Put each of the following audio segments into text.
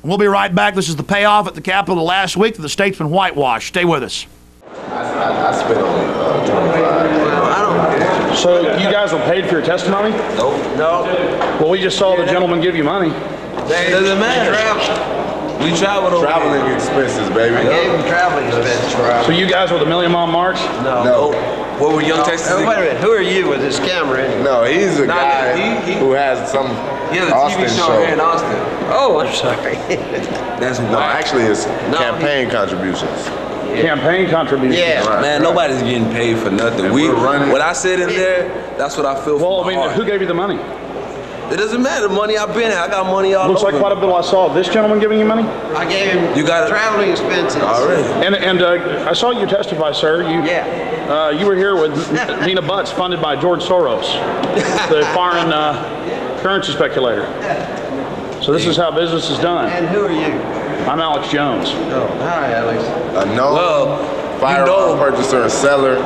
We'll be right back. This is the payoff at the Capitol last week that the state's been whitewashed. Stay with us. I spent only 25. So you guys were paid for your testimony? Nope. No. Well, we just saw the gentleman give you money. It doesn't matter. We traveled over Traveling expenses, baby. I gave him traveling expenses. So you guys were the Million Mile March? No. What were Young Texas? Wait a minute. Who are you with this camera anyway? No, he's a guy who has some Austin show. Here in Austin. Oh, I'm sorry. That's No, actually, it's campaign contributions. Campaign contributions. Yeah. Right, Man, nobody's getting paid for nothing. And we're running. What I said in there, that's what I feel Well, for I my mean, heart. who gave you the money? It doesn't matter. The money I've been at. I got money all Looks over. like quite a bit. I saw this gentleman giving you money. I gave him You got it. traveling expenses. Already. And I saw you testify, sir. You were here with Nina Butts, funded by George Soros, the foreign currency speculator. So this is how business is done. And who are you? I'm Alex Jones. Oh, hi, Alex. A known firearm purchaser and seller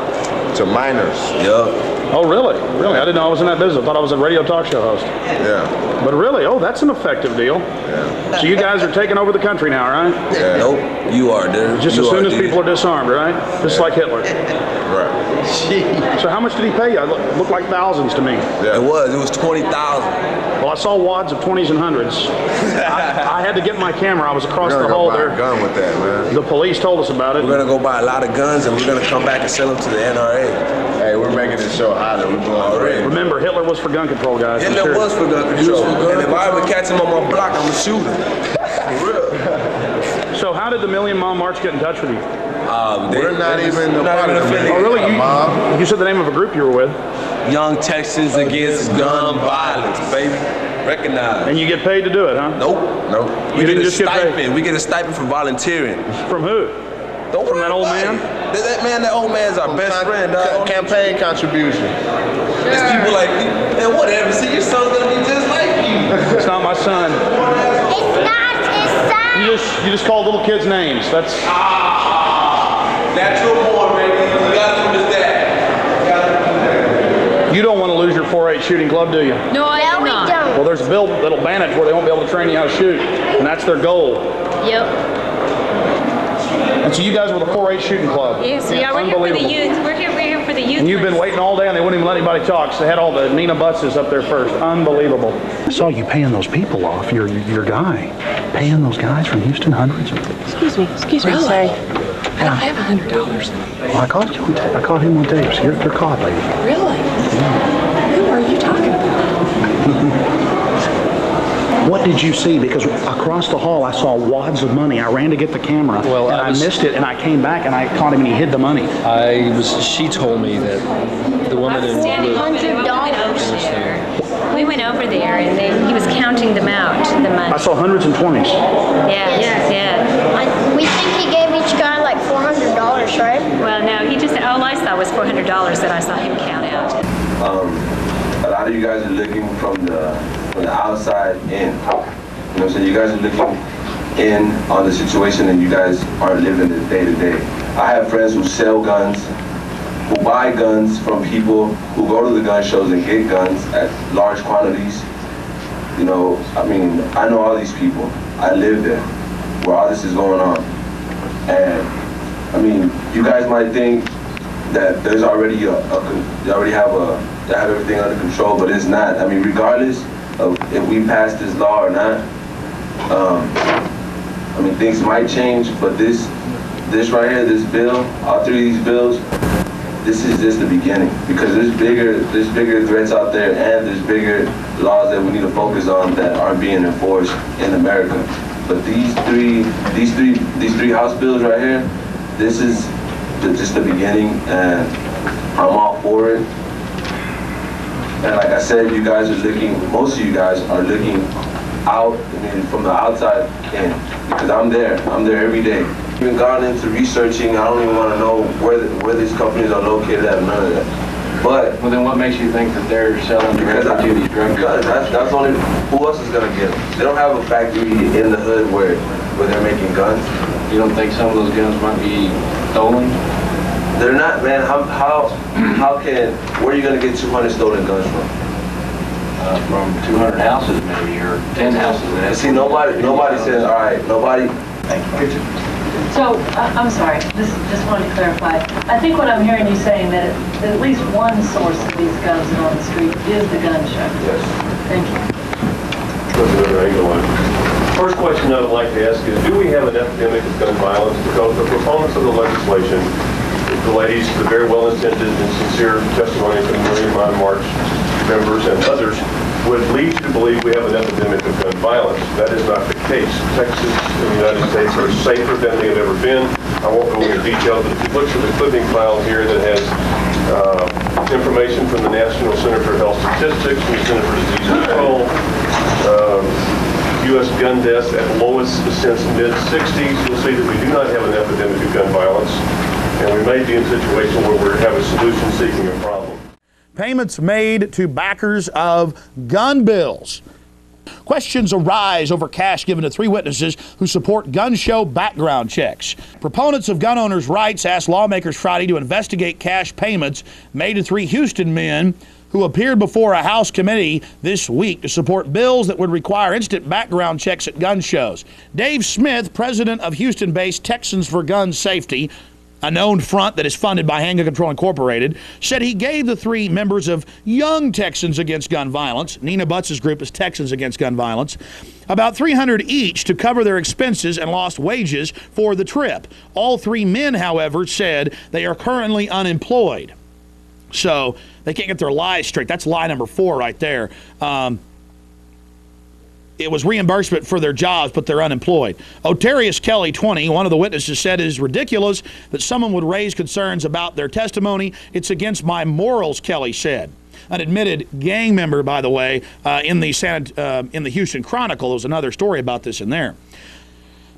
to minors. Yup. Oh, really? Really? I didn't know I was in that business. I thought I was a radio talk show host. Yeah. But really, oh, that's an effective deal. Yeah. So you guys are taking over the country now, right? Yeah. Nope. You are there. Just as soon as people are disarmed, right? Just like Hitler. Right. So how much did he pay you? It looked like thousands to me. Yeah. It was 20,000. Well, I saw wads of 20s and 100s. I had to get my camera. I was across We're the gonna hall go buy a there. gun with that, man. The police told us about it. We're gonna go buy a lot of guns and we're gonna come back and sell them to the NRA. Hey, we're making this show hotter. We're going crazy. Remember, Hitler was for gun control, guys. I'm Hitler sure. was for gun control. And if I ever catch him on my block, I'm gonna shoot him. For real. So how did the Million Mile March get in touch with you? We're not even a part of the Oh, really? mob. You said the name of a group you were with. Young Texans Against Gun Violence, baby. Recognize. And you get paid to do it, huh? Nope. Nope. We You get didn't a just get paid? stipend. We get a stipend for volunteering. From who? Don't From worry that old about man? it. That old man's our best friend, dog. Campaign contribution. There's people like me. Man, whatever. See, your son's gonna be just like you. It's not my son. It's not his son. You just call little kids names. That's Natural born, baby. You got it from his dad. you don't want to lose your 4-H shooting club, do you? No, we don't. Well, there's a bill that'll ban it where they won't be able to train you how to shoot, and that's their goal. Yep. And so you guys were the 4-H shooting club. Yes, yeah, we're here for the Unbelievable. youth. We're here for the youth. And you've been waiting all day, and they wouldn't even let anybody talk. So they had all the Nina Buttses up there first. Unbelievable. I saw you paying those people off. Your guy, paying those guys from Houston hundreds. Excuse me, sorry. I have $100. Well, I caught him on tape. So you're caught, lady. Really? Who are you talking about? What did you see? Because across the hall, I saw wads of money. I ran to get the camera, Well, and I missed it, and I came back, and I caught him, and he hid the money. She told me that the woman in blue. We went over there and he was counting them out, the money. I saw hundreds and 20s. Yeah. We think he gave each guy like $400, right? Well, no, he just, all I saw was $400 that I saw him count out. A lot of you guys are looking from the outside in. You know what I'm saying? You guys are looking in on the situation and you guys aren't living it day to day. I have friends who sell guns, who buy guns from people who go to the gun shows and get guns at large quantities. You know, I mean, I know all these people. I live there where all this is going on. And I mean, you guys might think that there's already you have everything under control, but it's not. I mean, regardless of if we pass this law or not, I mean, things might change, but this right here, this bill, all three of these bills, this is just the beginning, because there's bigger threats out there, and there's bigger laws that we need to focus on that aren't being enforced in America. But these three House bills right here, this is just the beginning, and I'm all for it. And like I said, you guys are looking, most of you guys are looking out, I mean, from the outside in, because I'm there every day. Even gone into researching, I don't even want to know where these companies are located at, none of that. But Well, then what makes you think that they're selling directly to these drug because dealers? that's only, who else is gonna get them? They don't have a factory in the hood where they're making guns. You don't think some of those guns might be stolen? They're not, man. How can, where are you gonna get 200 stolen guns from? from 200 houses maybe, or 10 houses. And see, nobody says, all right, nobody. So, I'm sorry, just wanted to clarify. I think what I'm hearing you saying that at least one source of these guns that are on the street is the gun show. Yes. Thank you. First question I would like to ask is, do we have an epidemic of gun violence? Because the proponents of the legislation, the ladies, the very well-intended and sincere testimony from the Million Mile March members and others, would lead you to believe we have an epidemic of gun violence. That is not the case. Texas and the United States are safer than they have ever been. I won't go into detail, but if you look at the clipping file here that has information from the National Center for Health Statistics and the Center for Disease Control, U.S. gun deaths at lowest since mid-60s, you'll see that we do not have an epidemic of gun violence, and we may be in a situation where we have a solution seeking a problem. Payments made to backers of gun bills. Questions arise over cash given to 3 witnesses who support gun show background checks. Proponents of gun owners' rights asked lawmakers Friday to investigate cash payments made to 3 Houston men who appeared before a House committee this week to support bills that would require instant background checks at gun shows. Dave Smith, president of Houston-based Texans for Gun Safety, a known front that is funded by Handgun Control Incorporated, said he gave the 3 members of Young Texans Against Gun Violence, Nina Butts' group is Texans Against Gun Violence, about $300 each to cover their expenses and lost wages for the trip. All 3 men, however, said they are currently unemployed. So they can't get their lies straight. That's lie number 4 right there. It was reimbursement for their jobs, but they're unemployed. Otarius Kelly, 20, one of the witnesses, said it is ridiculous that someone would raise concerns about their testimony. It's against my morals, Kelly said. An admitted gang member, by the way, in the Houston Chronicle. There was another story about this in there.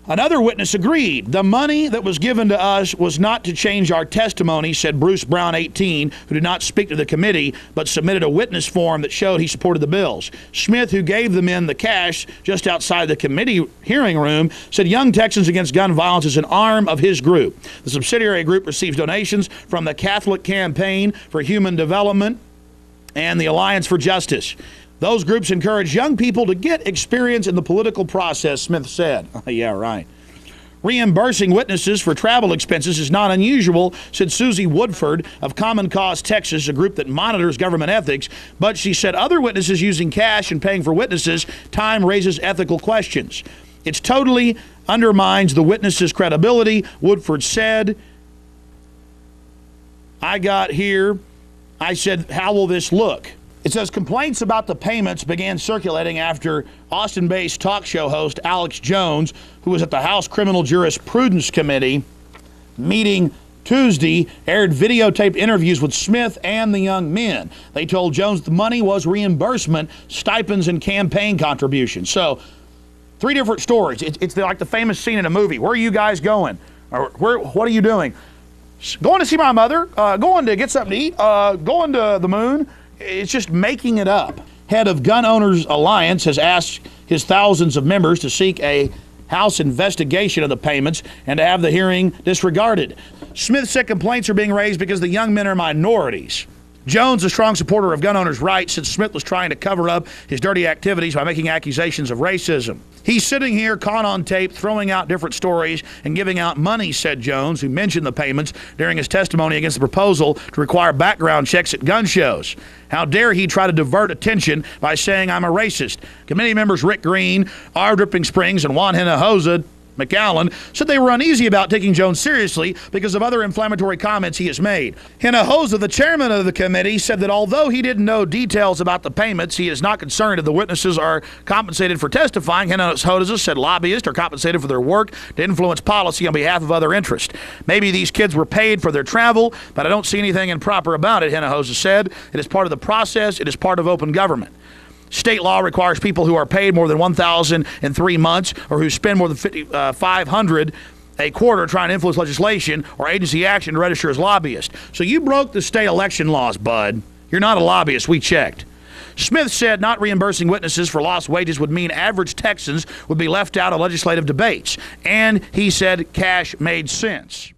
Another witness agreed. The money that was given to us was not to change our testimony, said Bruce Brown, 18, who did not speak to the committee, but submitted a witness form that showed he supported the bills. Smith, who gave the men the cash just outside the committee hearing room, said Young Texans Against Gun Violence is an arm of his group. The subsidiary group receives donations from the Catholic Campaign for Human Development and the Alliance for Justice. Those groups encourage young people to get experience in the political process, Smith said. Yeah, right. Reimbursing witnesses for travel expenses is not unusual, said Susie Woodford of Common Cause Texas, a group that monitors government ethics. But she said other witnesses using cash and paying for witnesses' time raises ethical questions. It totally undermines the witnesses' credibility, Woodford said. I got here. I said, how will this look? It says complaints about the payments began circulating after Austin-based talk show host Alex Jones, who was at the House Criminal Jurisprudence Committee meeting Tuesday, aired videotaped interviews with Smith and the young men. They told Jones the money was reimbursement, stipends, and campaign contributions. So, 3 different stories. It's like the famous scene in a movie. Where are you guys going? Or what are you doing? Going to see my mother, going to get something to eat, going to the moon. It's just making it up. Head of Gun Owners Alliance has asked his thousands of members to seek a House investigation of the payments and to have the hearing disregarded. Smith said complaints are being raised because the young men are minorities. Jones, a strong supporter of gun owners' rights, said Smith was trying to cover up his dirty activities by making accusations of racism. He's sitting here caught on tape, throwing out different stories and giving out money, said Jones, who mentioned the payments during his testimony against the proposal to require background checks at gun shows. How dare he try to divert attention by saying I'm a racist? Committee members Rick Green, R. Dripping Springs, and Juan Hinojosa McAllen said they were uneasy about taking Jones seriously because of other inflammatory comments he has made. Hinojosa, the chairman of the committee, said that although he didn't know details about the payments, he is not concerned if the witnesses are compensated for testifying. Hinojosa said lobbyists are compensated for their work to influence policy on behalf of other interests. Maybe these kids were paid for their travel, but I don't see anything improper about it, Hinojosa said. It is part of the process. It is part of open government. State law requires people who are paid more than $1,000 in 3 months or who spend more than $500 a quarter trying to influence legislation or agency action to register as lobbyists. So you broke the state election laws, bud. You're not a lobbyist. We checked. Smith said not reimbursing witnesses for lost wages would mean average Texans would be left out of legislative debates. And he said cash made sense.